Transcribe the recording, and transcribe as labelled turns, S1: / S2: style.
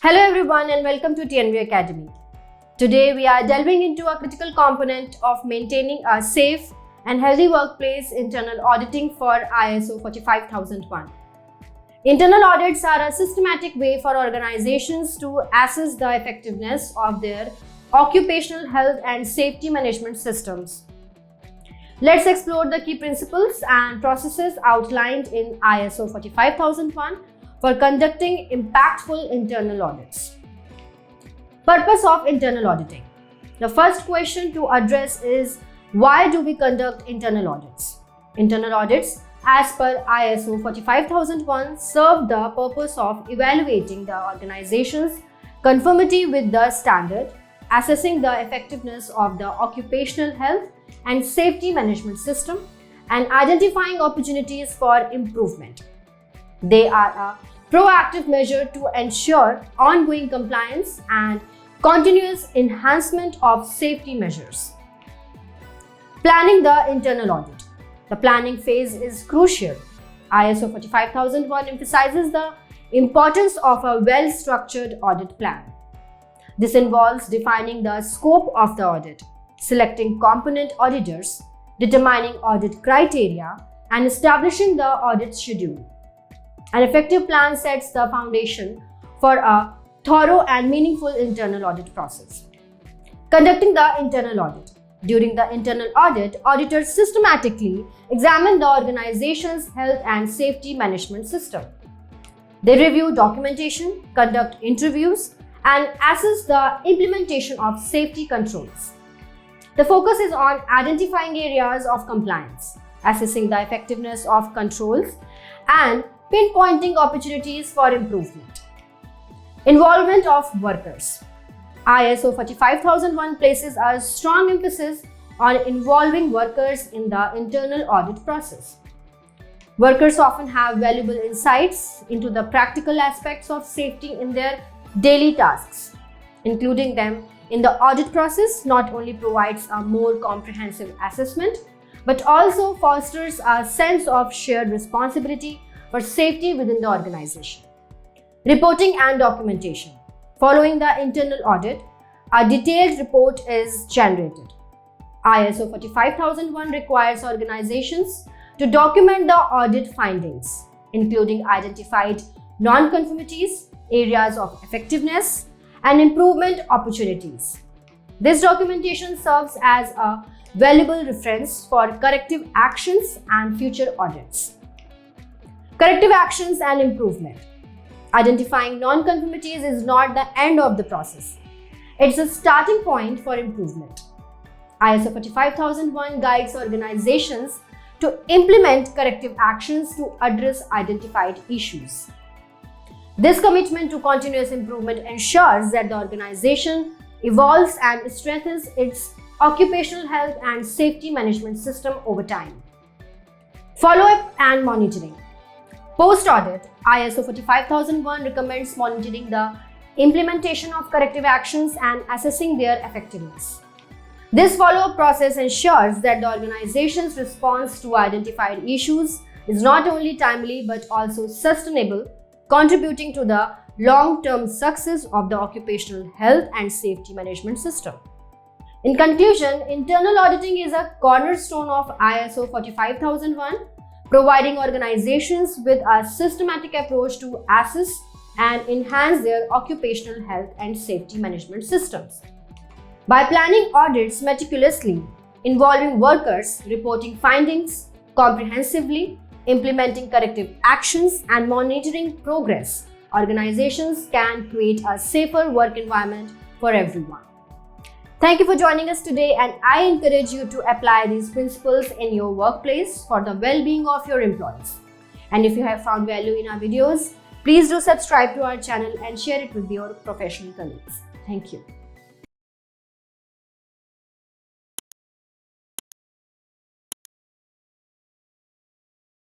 S1: Hello everyone and welcome to TNV Academy. Today we are delving into a critical component of maintaining a safe and healthy workplace: internal auditing for ISO 45001. Internal audits are a systematic way for organizations to assess the effectiveness of their occupational health and safety management systems. Let's explore the key principles and processes outlined in ISO 45001 for conducting impactful internal audits. Purpose of internal auditing. The first question to address is, why do we conduct internal audits? Internal audits, as per ISO 45001, serve the purpose of evaluating the organization's conformity with the standard, assessing the effectiveness of the occupational health and safety management system, and identifying opportunities for improvement. They are a proactive measure to ensure ongoing compliance and continuous enhancement of safety measures. Planning the internal audit. The planning phase is crucial. ISO 45001 emphasizes the importance of a well-structured audit plan. This involves defining the scope of the audit, selecting component auditors, determining audit criteria, and establishing the audit schedule. An effective plan sets the foundation for a thorough and meaningful internal audit process. Conducting the internal audit. During the internal audit, auditors systematically examine the organization's health and safety management system. They review documentation, conduct interviews, and assess the implementation of safety controls. The focus is on identifying areas of compliance, assessing the effectiveness of controls, and pinpointing opportunities for improvement. Involvement of workers. ISO 45001 places a strong emphasis on involving workers in the internal audit process. Workers often have valuable insights into the practical aspects of safety in their daily tasks. Including them in the audit process not only provides a more comprehensive assessment, but also fosters a sense of shared responsibility for safety within the organization. Reporting and documentation. Following the internal audit, a detailed report is generated. ISO 45001 requires organizations to document the audit findings, including identified non-conformities, areas of effectiveness, and improvement opportunities. This documentation serves as a valuable reference for corrective actions and future audits. Corrective actions and improvement. Identifying non-conformities is not the end of the process. It's a starting point for improvement. ISO 45001 guides organizations to implement corrective actions to address identified issues. This commitment to continuous improvement ensures that the organization evolves and strengthens its occupational health and safety management system over time. Follow-up and monitoring. Post-audit, ISO 45001 recommends monitoring the implementation of corrective actions and assessing their effectiveness. This follow-up process ensures that the organization's response to identified issues is not only timely but also sustainable, contributing to the long-term success of the occupational health and safety management system. In conclusion, internal auditing is a cornerstone of ISO 45001, providing organizations with a systematic approach to assess and enhance their occupational health and safety management systems. By planning audits meticulously, involving workers, reporting findings comprehensively, implementing corrective actions, and monitoring progress, organizations can create a safer work environment for everyone. Thank you for joining us today, and I encourage you to apply these principles in your workplace for the well-being of your employees. And if you have found value in our videos, please do subscribe to our channel and share it with your professional colleagues. Thank you.